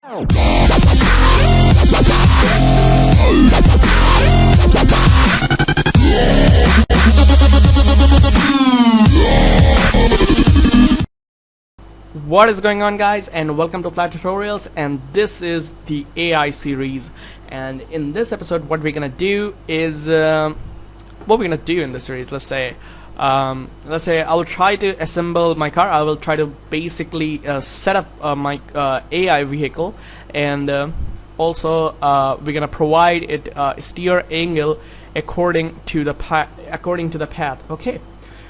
What is going on, guys, and welcome to Flat Tutorials, and this is the AI series. And in this episode, what we're gonna do is in this series, let's say I will try to assemble my car. I will try to basically set up my AI vehicle, and also we're gonna provide it steer angle according to the path. Okay.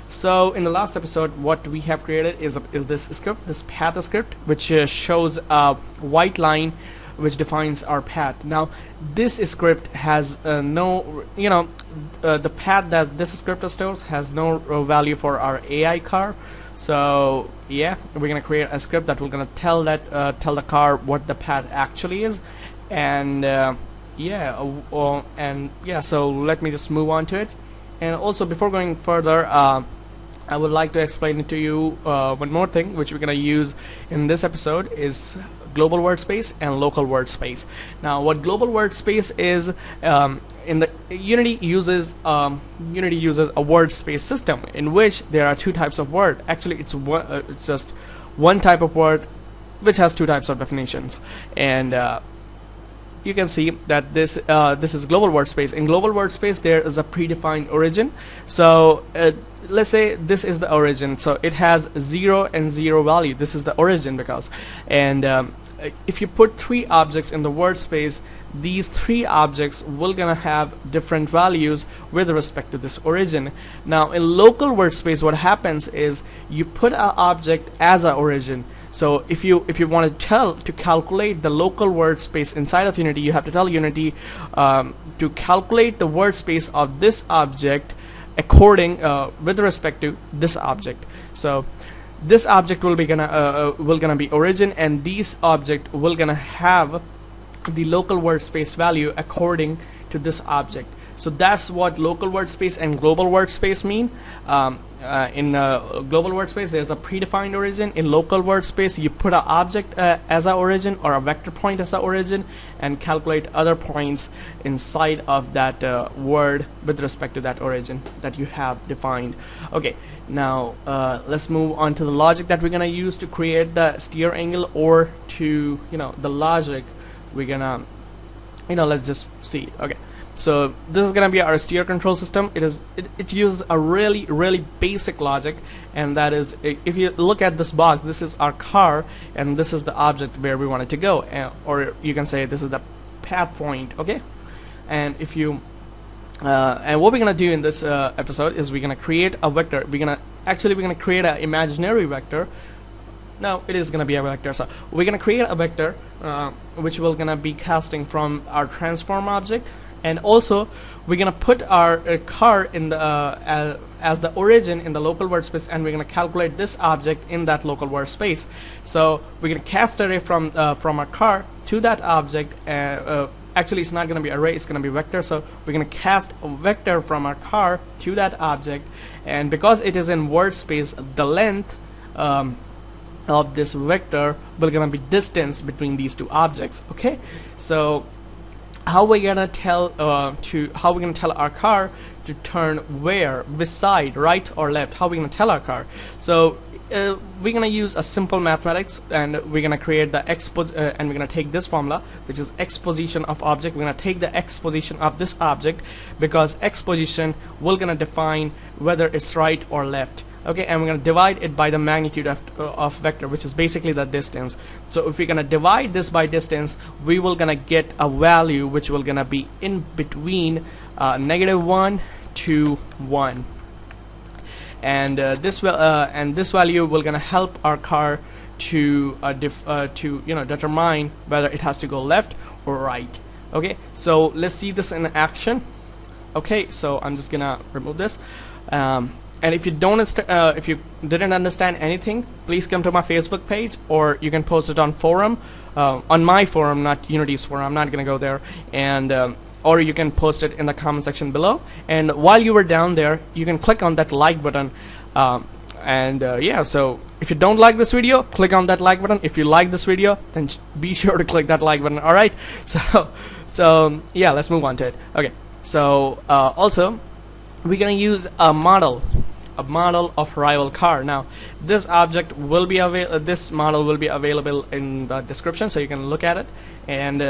So in the last episode, what we have created is this script, this path script, which shows a white line which defines our path. Now this script has no, the path that this script stores has no value for our AI car. So yeah, we're gonna create a script that we're gonna tell the car what the path actually is, and so let me just move on to it. And also, before going further, I would like to explain to you one more thing which we're going to use in this episode is global workspace and local workspace. Now what global workspace is, in the Unity uses a wordspace system in which there are two types of word. Actually it's just one type of word which has two types of definitions, and you can see that this is global workspace. In global workspace there is a predefined origin. So let's say this is the origin, so it has 0 and 0 value. This is the origin, because if you put 3 objects in the workspace, these 3 objects will gonna have different values with respect to this origin. Now in local workspace, what happens is you put an object as an origin. So if you want to calculate the local wordspace inside of Unity, you have to tell Unity to calculate the wordspace of this object according with respect to this object. So this object will gonna be origin, and these object will gonna have the local wordspace value according to this object. So that's what local workspace and global workspace mean. In global workspace there's a predefined origin. In local workspace you put an object as an origin, or a vector point as an origin, and calculate other points inside of that word with respect to that origin that you have defined. Okay, now let's move on to the logic that we're gonna use to create the steer angle, or to the logic we're gonna let's just see. Okay, so this is gonna be our steer control system. It uses a really basic logic, and that is, if you look at this box, this is our car and this is the object where we want it to go, or you can say this is the path point. Okay, and if you and what we're gonna do in this episode is we're gonna create a vector. We're gonna create an imaginary vector. No, it is gonna be a vector. So we're gonna create a vector which will gonna be casting from our transform object. And also we're gonna put our car in the as the origin in the local workspace, and we're gonna calculate this object in that local workspace. So we're gonna cast array from our car to that object. Actually, it's not gonna be array; it's gonna be vector. So we're gonna cast a vector from our car to that object, and because it is in wordspace, the length of this vector will gonna be distance between these two objects. Okay, so how we're gonna tell our car to turn which side, right or left? How we're gonna tell our car? So we're gonna use a simple mathematics, and we're gonna create the and we're gonna take this formula, which is x position of object. We're gonna take the x position of this object, because x position will gonna define whether it's right or left. Okay, and we're going to divide it by the magnitude of vector, which is basically the distance. So if we're going to divide this by distance, we will going to get a value which will going to be in between -1 to 1, and this value will going to help our car to determine whether it has to go left or right. Okay, so let's see this in action. Okay, so I'm just gonna remove this. And if you didn't understand anything, please come to my Facebook page, or you can post it on forum, on my forum, not Unity's forum. I'm not gonna go there, and or you can post it in the comment section below. And while you were down there, you can click on that like button, yeah. So if you don't like this video, click on that like button. If you like this video, then be sure to click that like button. All right. So yeah, let's move on to it. Okay. So also we're gonna use a model of rival car. Now this object will be this model will be available in the description, so you can look at it. And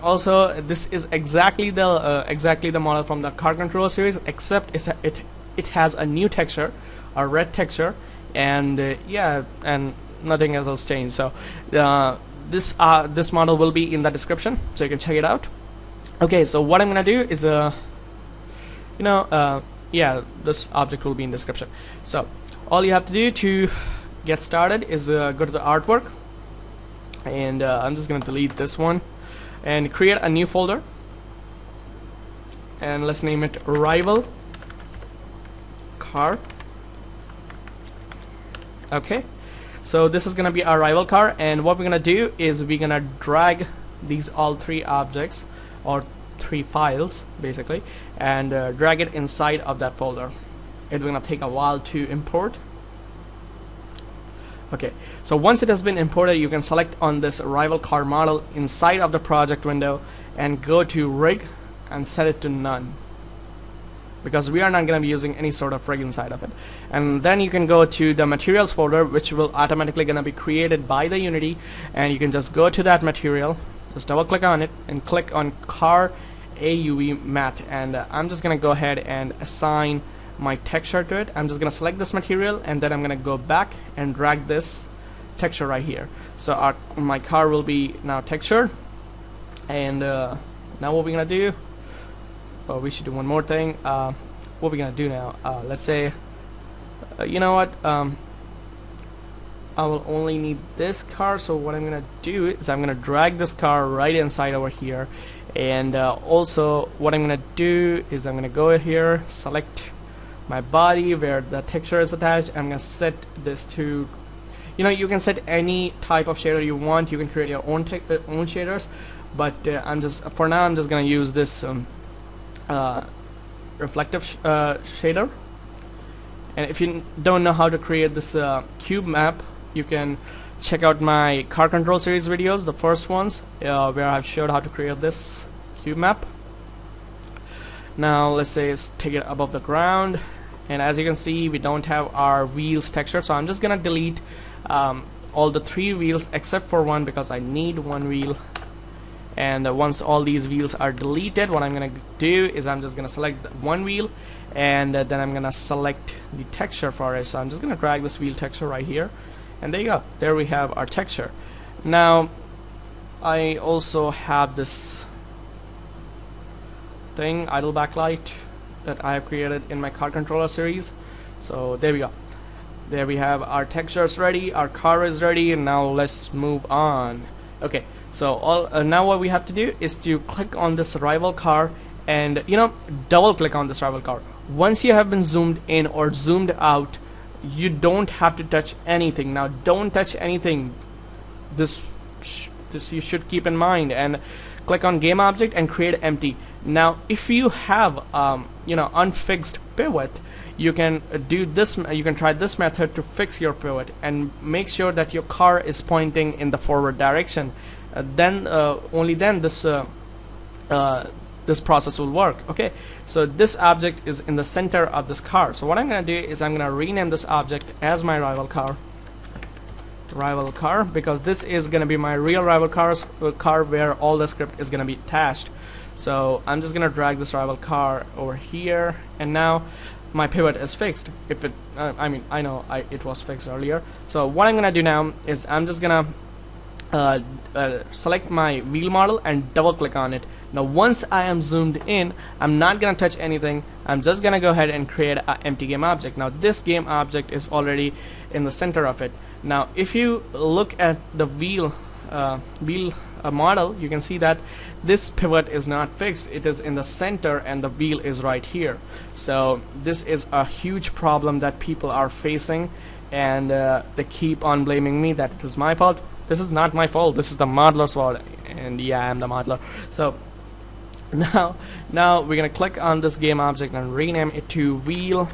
also this is exactly the model from the car controller series, except it has a new texture, a red texture, and yeah, and nothing else has changed. So this model will be in the description, so you can check it out. Okay, so what I'm gonna do is yeah, this object will be in description. So all you have to do to get started is go to the artwork, and I'm just gonna delete this one and create a new folder, and let's name it rival car. Okay, so this is gonna be our rival car, and what we're gonna do is we're gonna drag these all three objects, or three files basically, and drag it inside of that folder. It's gonna take a while to import. Okay, so once it has been imported, you can select on this rival car model inside of the project window and go to rig and set it to none, because we are not going to be using any sort of rig inside of it. And then you can go to the materials folder, which will automatically going to be created by the Unity, and you can just go to that material, just double click on it and click on car AUV matte, and I'm just going to go ahead and assign my texture to it. I'm just going to select this material, and then I'm going to go back and drag this texture right here. So my car will be now textured. And now what we're going to do, oh, we should do one more thing. What we're going to do now, let's say, you know what, I will only need this car. So what I'm going to do is I'm going to drag this car right inside over here. And also what I'm going to do is I'm going to go here, select my body where the texture is attached. I'm going to set this to, you can set any type of shader you want. You can create your own shaders, but for now I'm just going to use this reflective shader. And if you don't know how to create this cube map, you can check out my car control series videos, the first ones, where I've showed how to create this cube map. Now let's say it's take it above the ground, and as you can see, we don't have our wheels texture, so I'm just gonna delete all the three wheels except for one, because I need one wheel. And once all these wheels are deleted, what I'm gonna do is I'm just gonna select one wheel, and then I'm gonna select the texture for it. So I'm just gonna drag this wheel texture right here, and there you go, there we have our texture. Now I also have this thing, idle backlight, that I have created in my car controller series. So there we go, there we have our textures ready, our car is ready, and now let's move on. Okay, so now what we have to do is to click on this rival car, and double click on this rival car. Once you have been zoomed in or zoomed out, you don't have to touch anything. Now don't touch anything, this you should keep in mind, and click on game object and create empty. Now if you have unfixed pivot, you can do this, you can try this method to fix your pivot and make sure that your car is pointing in the forward direction. Then only then this process will work. Okay, so this object is in the center of this car. So what I'm gonna do is I'm gonna rename this object as my rival car, because this is gonna be my real rival car where all the script is gonna be attached. So I'm just gonna drag this rival car over here, and now my pivot is fixed. If it I know it was fixed earlier. So what I'm gonna do now is I'm just gonna select my wheel model and double click on it. Now once I am zoomed in, I'm not gonna touch anything. I'm just gonna go ahead and create an empty game object. Now this game object is already in the center of it. Now if you look at the wheel model, you can see that this pivot is not fixed. It is in the center and the wheel is right here. So this is a huge problem that people are facing, and they keep on blaming me that it is my fault. This is not my fault, this is the modeler's fault, and yeah, I'm the modeler. So now we're gonna click on this game object and rename it to wheel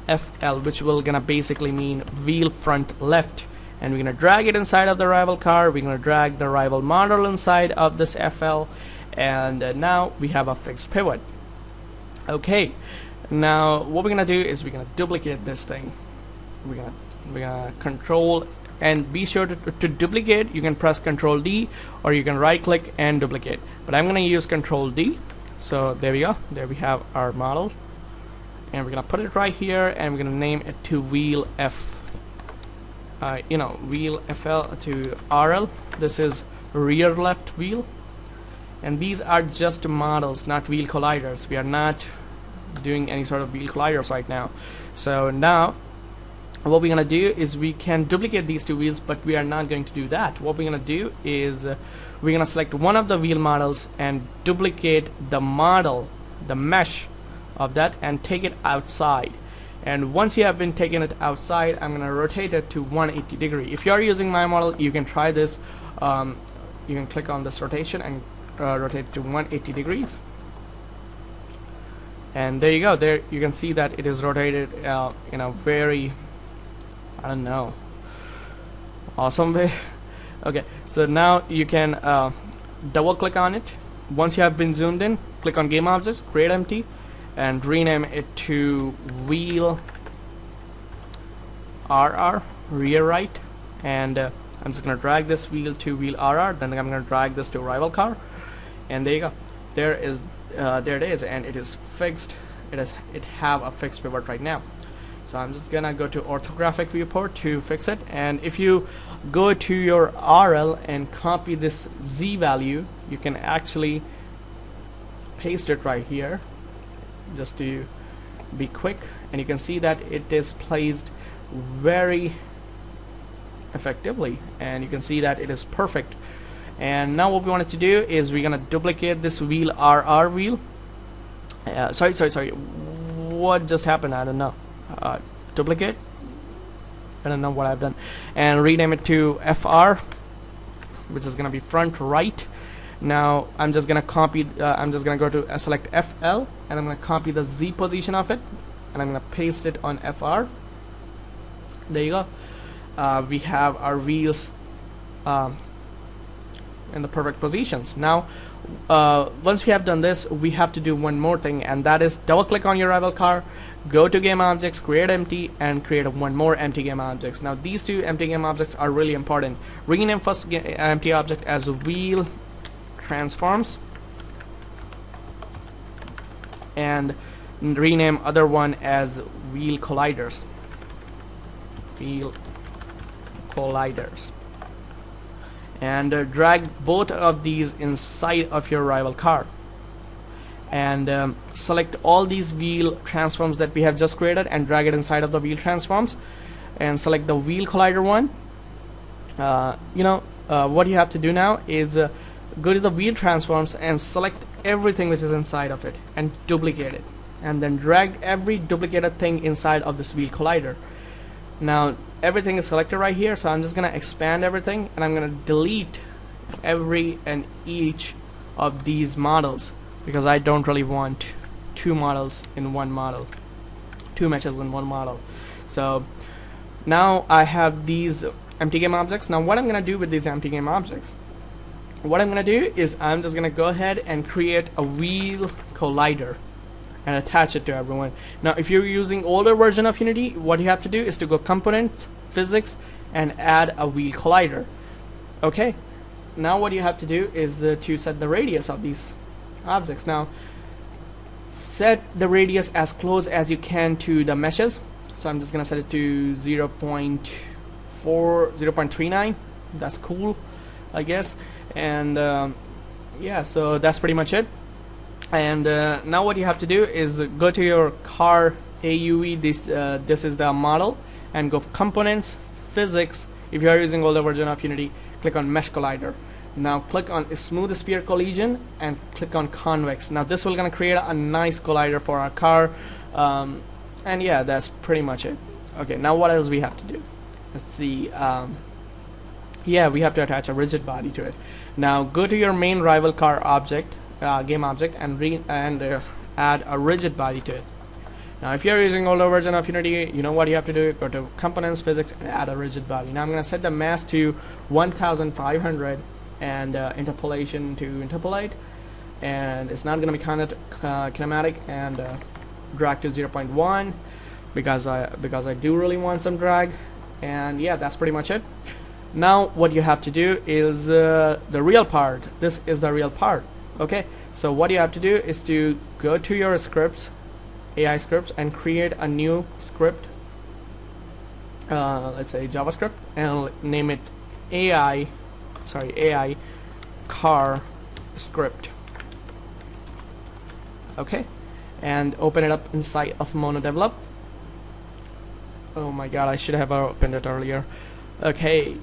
FL, which will gonna basically mean wheel front left, and we're gonna drag it inside of the rival car. We're gonna drag the rival model inside of this FL, and now we have a fixed pivot. Okay, now what we're gonna do is we're gonna duplicate this thing. We're gonna control, and be sure to duplicate. You can press Control D, or you can right click and duplicate, but I'm gonna use Control D. So there we go, there we have our model, and we're gonna put it right here, and we're gonna name it to wheel F, wheel FL to RL. This is rear left wheel, and these are just models, not wheel colliders. We are not doing any sort of wheel colliders right now. So now what we're gonna do is we can duplicate these two wheels, but we are not going to do that. What we're gonna do is we're gonna select one of the wheel models and duplicate the model, the mesh of that, and take it outside. And once you have been taking it outside, I'm gonna rotate it to 180 degree. If you are using my model, you can try this. You can click on this rotation and rotate it to 180 degrees, and there you go. There you can see that it is rotated in a very, I don't know, awesome way. Okay, so now you can double click on it. Once you have been zoomed in, click on game objects, create empty, and rename it to wheel RR, rear right, and I'm just gonna drag this wheel to wheel RR, then I'm gonna drag this to rival car, and there you go. There it is, and it is fixed. It have a fixed pivot right now. So I'm just gonna go to orthographic viewport to fix it, and if you go to your RL and copy this Z value, you can actually paste it right here just to be quick, and you can see that it is placed very effectively, and you can see that it is perfect. And now what we wanted to do is we're gonna duplicate this wheel RR wheel. Sorry, what just happened? I don't know. Duplicate, I don't know what I've done, and rename it to FR, which is gonna be front right. Now I'm just gonna copy, I'm just gonna go to select FL, and I'm gonna copy the Z position of it, and I'm gonna paste it on FR. There you go. We have our wheels in the perfect positions. Now once we have done this, we have to do one more thing, and that is double click on your rival car, go to game objects, create empty, and create one more empty game objects. Now these two empty game objects are really important. Rename first empty object as wheel transforms, and rename other one as wheel colliders. Wheel colliders, and drag both of these inside of your rival car, and select all these wheel transforms that we have just created and drag it inside of the wheel transforms, and select the wheel collider one. What you have to do now is go to the wheel transforms and select everything which is inside of it and duplicate it, and then drag every duplicated thing inside of this wheel collider. Now everything is selected right here, so I'm just gonna expand everything, and I'm gonna delete every and each of these models, because I don't really want two models in one model, two meshes in one model. So now I have these empty game objects. Now what I'm gonna do with these empty game objects, what I'm gonna do is I'm just gonna go ahead and create a wheel collider and attach it to everyone. Now if you're using older version of Unity, what you have to do is to go components, physics, and add a wheel collider. Okay, now what you have to do is to set the radius of these objects. Now set the radius as close as you can to the meshes, so I'm just gonna set it to 0.39. That's cool, I guess. And yeah, so that's pretty much it. And now what you have to do is go to your car AUE, this is the model, and go components, physics. If you are using older version of Unity, click on mesh collider. Now click on smooth sphere collision and click on convex. Now this will gonna create a nice collider for our car, and yeah, that's pretty much it. Okay, now what else we have to do? Let's see. Yeah, we have to attach a rigid body to it. Now go to your main rival car object, game object, and add a rigid body to it. Now if you're using older version of Unity, you know what you have to do. Go to components, physics, and add a rigid body. Now I'm going to set the mass to 1500 and interpolation to interpolate, and it's not going to be kinematic, and drag to 0.1 because I do really want some drag. And yeah, that's pretty much it. Now what you have to do is the real part. This is the real part. Okay, so what you have to do is to go to your scripts, AI scripts, and create a new script, let's say JavaScript, and name it AI car script. Okay, and open it up inside of MonoDevelop. Oh my god, I should have opened it earlier. Okay,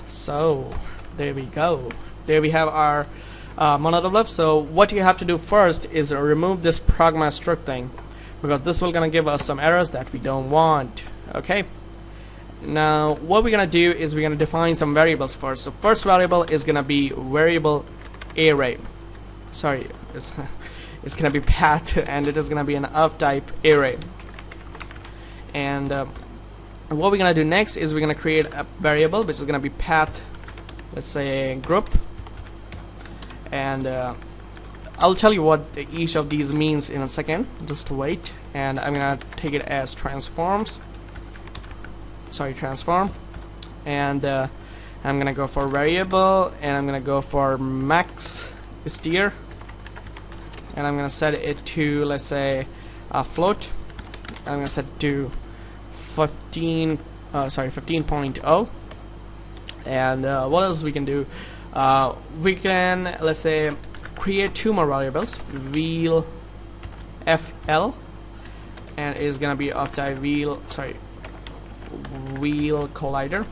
so there we go. There we have our MonoDevelop. So what you have to do first is remove this pragma struct thing, because this will gonna give us some errors that we don't want. Okay, now what we're gonna do is we're gonna define some variables first. So first variable is gonna be variable array. Sorry, it's gonna be path, and it is gonna be an of type array. And what we're gonna do next is we're gonna create a variable which is gonna be path, let's say group, and I'll tell you what each of these means in a second. Just wait. And I'm gonna take it as transform, and I'm gonna go for variable, and I'm gonna go for max steer, and I'm gonna set it to, let's say, a float. I'm gonna set it to 15.0. And what else we can do? We can, let's say, create two more variables. Wheel fl, and is gonna be of type wheel collider,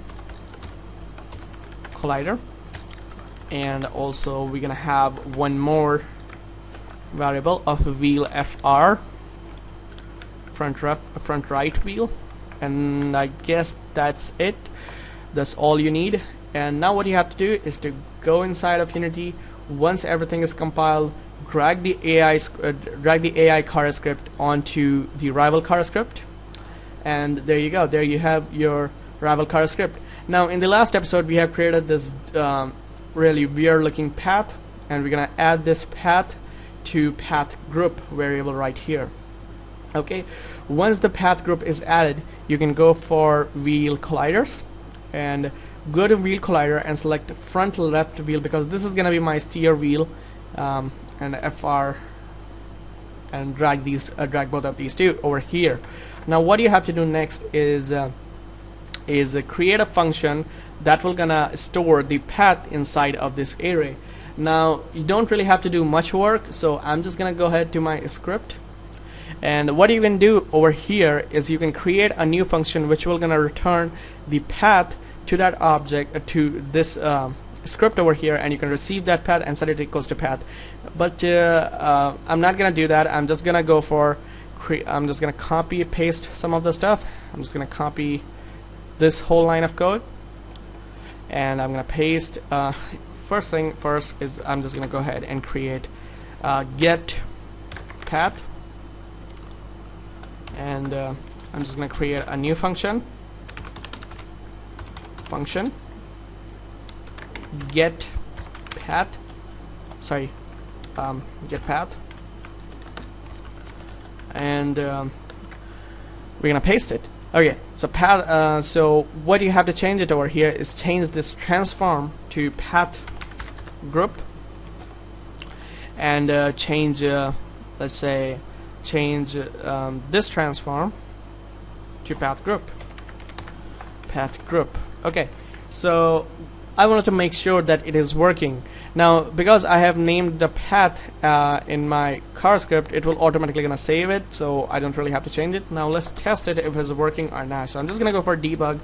and also we're gonna have one more variable of wheel fr, front right wheel. And I guess that's it. That's all you need. And now what you have to do is to go inside of Unity. Once everything is compiled, drag the AI car script onto the rival car script, and there you go. There you have your rival car script. Now in the last episode we have created this really weird looking path, and we're gonna add this path to path group variable right here. Okay, once the path group is added, you can go for wheel colliders, and go to wheel collider and select front left wheel, because this is gonna be my steer wheel, and FR, and drag both of these two over here. Now what you have to do next is create a function that will gonna store the path inside of this array. Now you don't really have to do much work, so I'm just gonna go ahead to my script, and what you can do over here is you can create a new function which will gonna return the path to that object, to this script over here, and you can receive that path and set it equals to path. But I'm not gonna do that. I'm just gonna go for I'm just gonna copy paste some of the stuff. I'm just gonna copy this whole line of code, and I'm gonna paste. First thing first is I'm just gonna go ahead and create get path, and I'm just gonna create a new function get path, get path, and we're gonna paste it. Okay, so path. So what you have to change it over here is change this transform to path group, and change let's say change this transform to path group. Okay, so I wanted to make sure that it is working. Now because I have named the path in my car script, it will automatically gonna save it, so I don't really have to change it. Now let's test it if it's working or not. So I'm just gonna go for debug.log,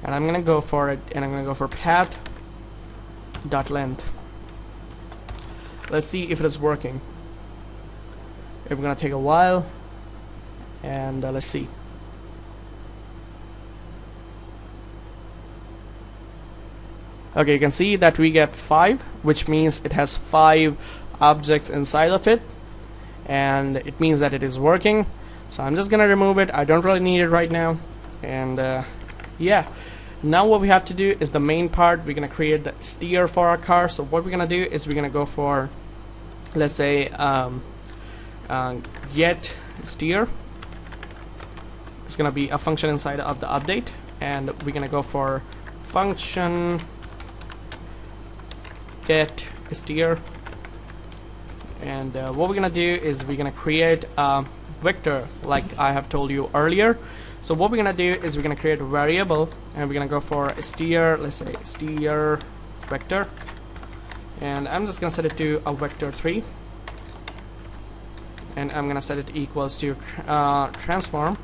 and I'm gonna go for it, and I'm gonna go for path.length. Let's see if it is working. It's gonna take a while, and let's see. Okay, you can see that we get 5, which means it has 5 objects inside of it. and it means that it is working. So I'm just gonna remove it. I don't really need it right now. And yeah, now what we have to do is the main part. We're gonna create the steer for our car. So what we're gonna do is we're gonna go for, let's say, get steer. It's gonna be a function inside of the update, and we're gonna go for function get steer. And what we're gonna do is we're gonna create a vector like I have told you earlier. So what we're gonna do is we're gonna create a variable, and we're gonna go for a steer, let's say steer vector, and I'm just gonna set it to a vector 3, and I'm gonna set it equals to transform.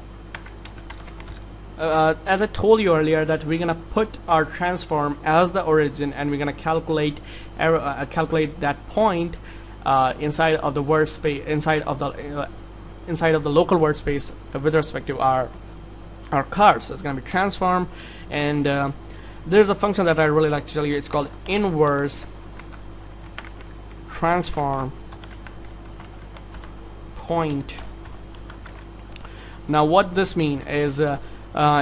As I told you earlier, that we're gonna put our transform as the origin, and we're gonna calculate that point inside of the workspace, inside of the local workspace with respect to our car. So it's gonna be transform, and there's a function that I really like to tell you. It's called inverse transform point. Now what this means is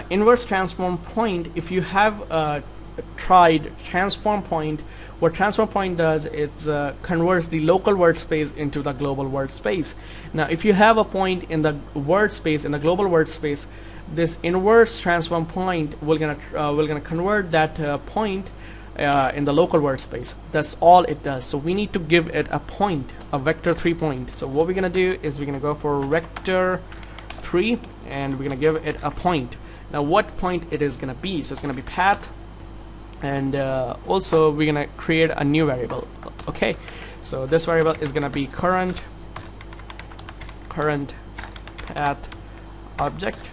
inverse transform point. If you have tried transform point, what transform point does is converts the local workspace into the global workspace. Now if you have a point in the workspace, in the global workspace, this inverse transform point will gonna convert that point in the local workspace. That's all it does. So we need to give it a point, a vector 3 point. So what we're gonna do is we're gonna go for vector 3, and we're gonna give it a point. Now what point it is gonna be? So it's gonna be path, and also we're gonna create a new variable. Okay, so this variable is gonna be current path object,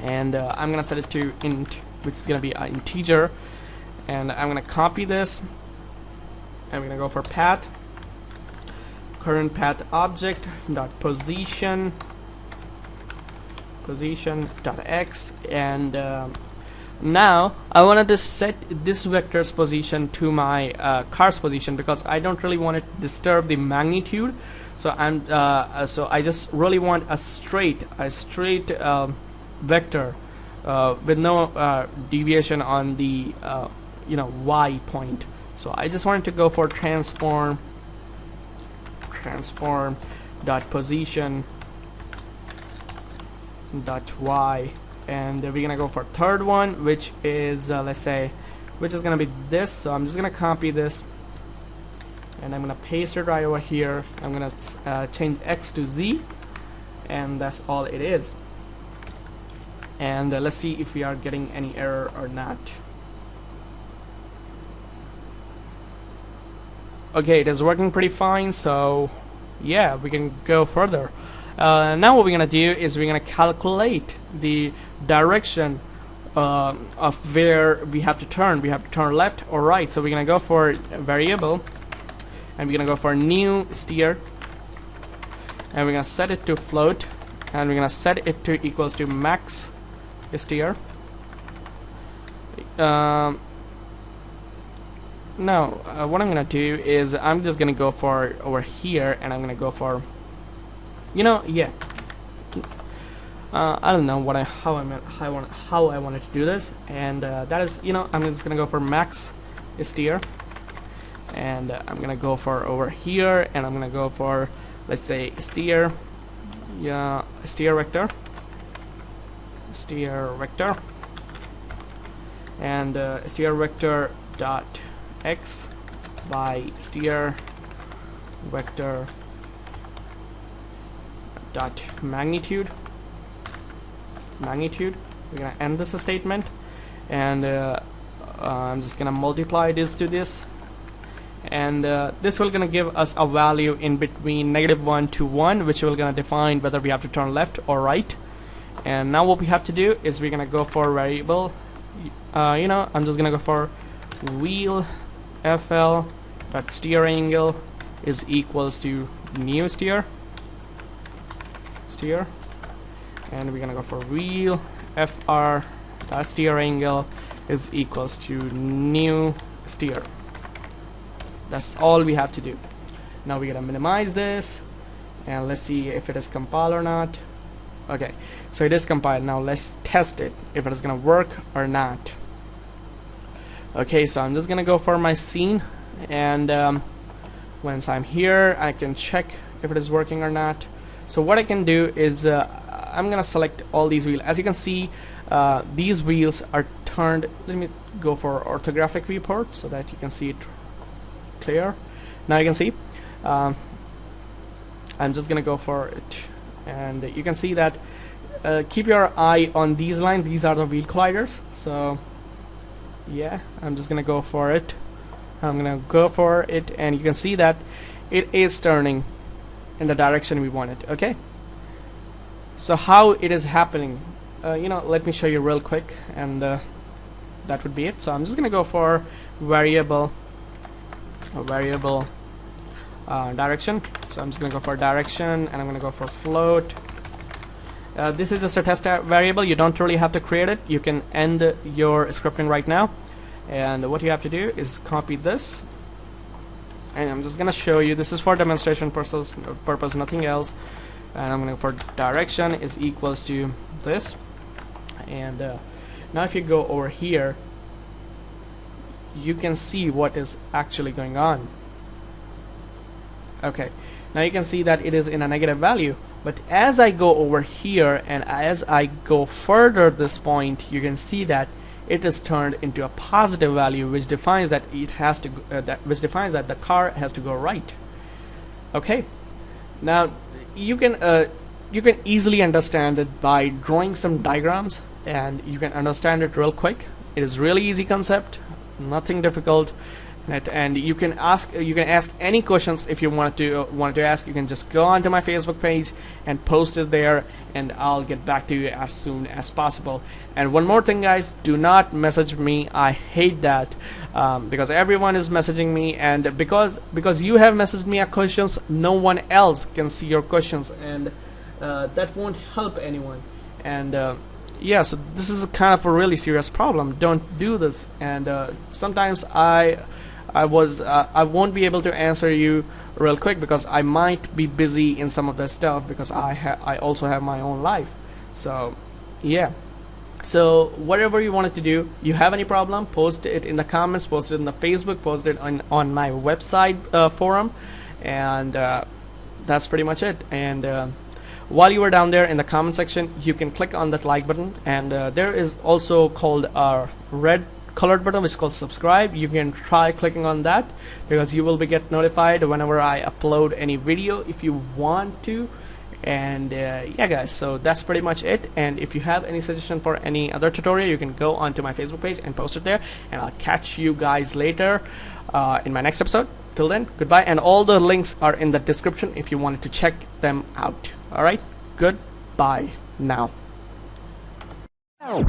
and I'm gonna set it to int, which is gonna be an integer, and I'm gonna copy this, and we're gonna go for path current path object dot position dot x, and now I wanted to set this vector's position to my car's position, because I don't really want it to disturb the magnitude. So so I just really want a straight vector with no deviation on the y point. So I just wanted to go for transform dot position dot y, and we're gonna go for third one, which is let's say, which is gonna be this. So I'm just gonna copy this, and I'm gonna paste it right over here. I'm gonna change x to z, and that's all it is. And let's see if we are getting any error or not. Okay, it is working pretty fine, so yeah, we can go further. Now what we're gonna do is we're gonna calculate the direction of where we have to turn. We have to turn left or right. So we're gonna go for a variable, and we're gonna go for new steer, and we're gonna set it to float, and we're gonna set it to equals to max steer. Now what I'm gonna do is I'm just gonna go for over here, and I'm gonna go for I don't know how I wanted to do this, and that is, I'm just gonna go for max steer, and I'm gonna go for over here, and I'm gonna go for, let's say, steer vector, and steer vector dot x by steer vector dot magnitude. We're gonna end this statement, and I'm just gonna multiply this to this, and this will gonna give us a value in between -1 to 1, which will gonna define whether we have to turn left or right. And now what we have to do is we're gonna go for variable. I'm just gonna go for wheel fl dot steer angle is equals to new steer, and we're gonna go for wheel fr dot steer angle is equals to new steer. That's all we have to do. Now we're gonna minimize this, and let's see if it is compiled or not. Okay, so it is compiled. Now let's test it if it is gonna work or not. Okay, so I'm just gonna go for my scene, and once I'm here I can check if it is working or not. So what I can do is I'm gonna select all these wheels. As you can see, these wheels are turned. Let me go for orthographic viewport so that you can see it clear. Now you can see I'm just gonna go for it, and you can see that keep your eye on these lines. These are the wheel colliders. So yeah, I'm just gonna go for it. I'm gonna go for it, and you can see that it is turning in the direction we want it. Okay, so how it is happening, let me show you real quick, and that would be it. So I'm just gonna go for variable direction. So I'm just gonna go for direction, and I'm gonna go for float. This is just a test variable. You don't really have to create it. You can end your scripting right now, and what you have to do is copy this, and I'm just gonna show you. This is for demonstration purpose, nothing else. And I'm gonna go for direction is equals to this, and now if you go over here, you can see what is actually going on. Okay, now you can see that it is in a negative value, but as I go over here and as I go further this point, you can see that it is turned into a positive value, which defines that it has to that the car has to go right. Okay, now you can easily understand it by drawing some diagrams, and you can understand it real quick. It is really easy concept, nothing difficult. And you can ask any questions if you want to ask. You can just go onto my Facebook page and post it there, and I'll get back to you as soon as possible. And one more thing, guys, do not message me. I hate that, because everyone is messaging me, and because you have messaged me questions, no one else can see your questions, and that won't help anyone. And yeah, so this is kind of a really serious problem. Don't do this. And sometimes I won't be able to answer you real quick because I might be busy in some of the stuff, because I also have my own life. So yeah, so whatever you wanted to do, you have any problem, post it in the comments, post it in the Facebook, post it on my website forum, and that's pretty much it. And while you are down there in the comment section, you can click on that like button, and there is also called a red colored button which is called subscribe. You can try clicking on that, because you will get notified whenever I upload any video if you want to. And yeah, guys, so that's pretty much it. And if you have any suggestion for any other tutorial, you can go onto my Facebook page and post it there, and I'll catch you guys later in my next episode. Till then, goodbye, and all the links are in the description if you wanted to check them out. Alright, goodbye now. Oh.